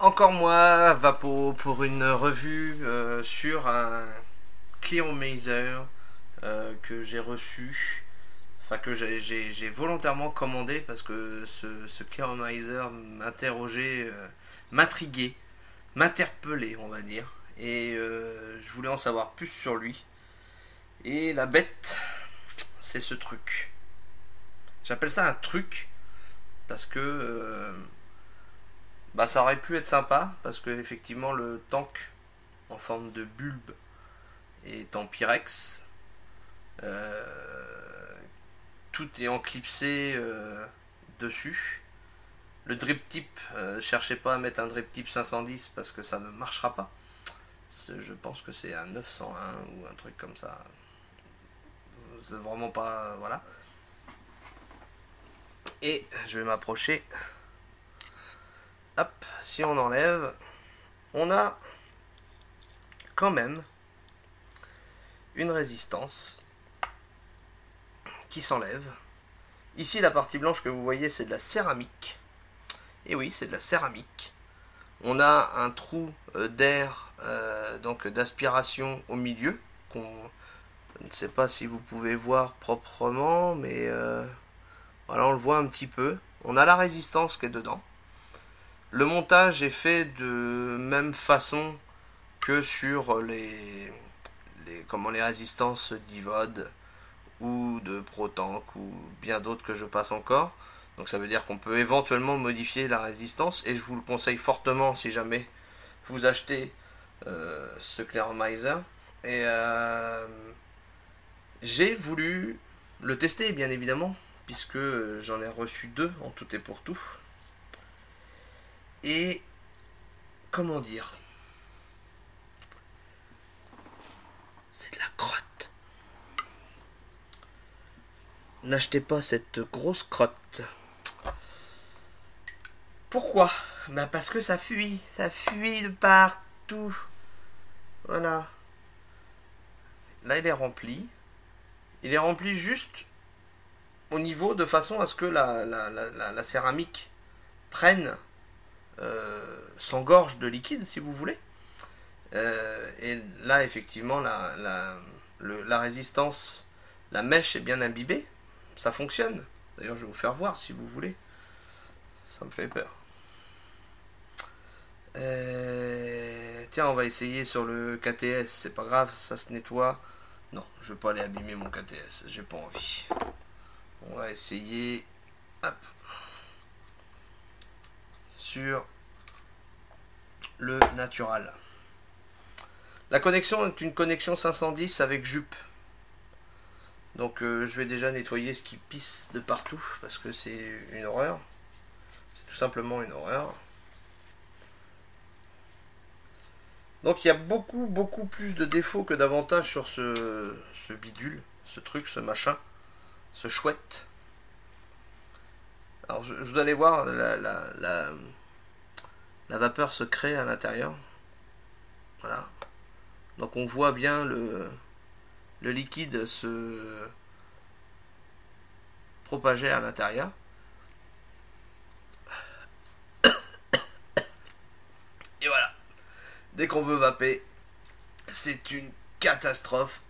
Encore moi, Vapo, pour une revue sur un Clearomizer que j'ai reçu, enfin que j'ai volontairement commandé parce que ce Clearomizer m'interrogeait, m'intriguait, m'interpellait, on va dire. Et je voulais en savoir plus sur lui. Et la bête, c'est ce truc. J'appelle ça un truc parce que bah, ça aurait pu être sympa parce que effectivement le tank en forme de bulbe est en Pyrex. Tout est enclipsé dessus. Le drip tip, cherchez pas à mettre un drip tip 510 parce que ça ne marchera pas. Je pense que c'est un 901 ou un truc comme ça. C'est vraiment pas. Voilà. Et je vais m'approcher. Hop, si on enlève, on a quand même une résistance qui s'enlève. Ici, la partie blanche que vous voyez, c'est de la céramique. Et oui, c'est de la céramique. On a un trou d'air, donc d'aspiration au milieu, je ne sais pas si vous pouvez voir proprement, mais voilà, on le voit un petit peu. On a la résistance qui est dedans. Le montage est fait de même façon que sur les résistances d'Ivod ou de ProTank ou bien d'autres que je passe encore. Donc ça veut dire qu'on peut éventuellement modifier la résistance et je vous le conseille fortement si jamais vous achetez ce Clearomizer. Et j'ai voulu le tester bien évidemment puisque j'en ai reçu deux en tout et pour tout. Et comment dire, c'est de la crotte. N'achetez pas cette grosse crotte. Pourquoi? Bah parce que ça fuit de partout. Voilà. Là il est rempli. Il est rempli juste au niveau de façon à ce que la céramique prenne, s'engorge de liquide si vous voulez. Et là effectivement la résistance, la mèche est bien imbibée. Ça fonctionne. D'ailleurs je vais vous faire voir si vous voulez. Ça me fait peur. Tiens, on va essayer sur le KTS. C'est pas grave, ça se nettoie. Non, je vais pas aller abîmer mon KTS. J'ai pas envie. On va essayer. Hop. Sur le natural. La connexion est une connexion 510 avec jupe. Donc je vais déjà nettoyer ce qui pisse de partout parce que c'est une horreur. C'est tout simplement une horreur. Donc il y a beaucoup plus de défauts que d'avantages sur ce bidule, ce truc, ce machin, ce chouette. Alors vous allez voir, la vapeur se crée à l'intérieur. Voilà. Donc on voit bien le liquide se propager à l'intérieur. Et voilà. Dès qu'on veut vaper, c'est une catastrophe.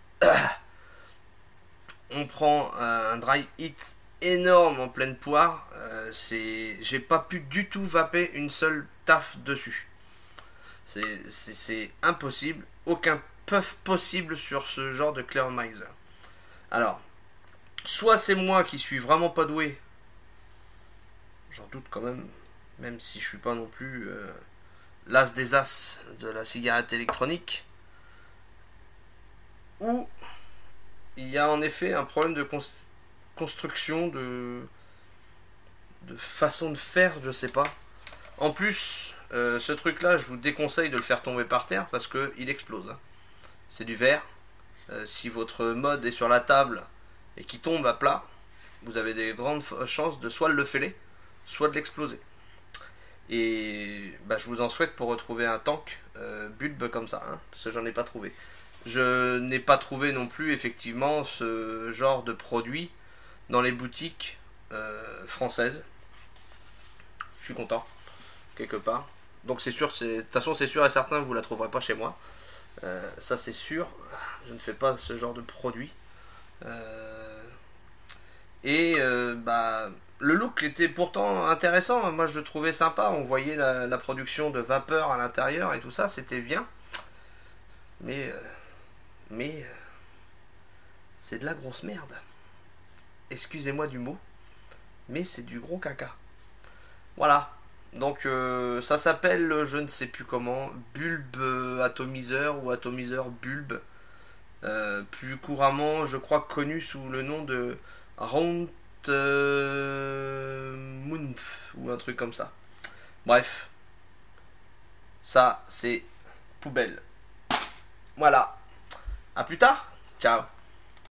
On prend un dry heat énorme en pleine poire. J'ai pas pu du tout vaper une seule taf dessus. C'est impossible. Aucun puff possible sur ce genre de Clearomizer. Alors, soit c'est moi qui suis vraiment pas doué. J'en doute quand même si je suis pas non plus l'as des as de la cigarette électronique. Ou il y a en effet un problème de construction, de façon de faire, je sais pas. En plus, ce truc là, je vous déconseille de le faire tomber par terre parce qu'il explose. Hein. C'est du verre. Si votre mode est sur la table et qui tombe à plat, vous avez des grandes chances de soit le fêler, soit de l'exploser. Et bah, je vous en souhaite pour retrouver un tank bulbe comme ça, hein, parce que j'en ai pas trouvé. Je n'ai pas trouvé non plus effectivement ce genre de produit dans les boutiques françaises. Je suis content, quelque part. Donc c'est sûr, de toute façon c'est sûr et certain, vous la trouverez pas chez moi. Ça c'est sûr. Je ne fais pas ce genre de produit. Bah, le look était pourtant intéressant. Moi je le trouvais sympa. On voyait la production de vapeur à l'intérieur et tout ça, c'était bien. Mais c'est de la grosse merde. Excusez-moi du mot, mais c'est du gros caca. Voilà. Donc ça s'appelle, je ne sais plus comment, bulbe atomiseur ou atomiseur bulbe. Plus couramment, je crois, connu sous le nom de Round Munf ou un truc comme ça. Bref, ça c'est poubelle. Voilà. À plus tard. Ciao.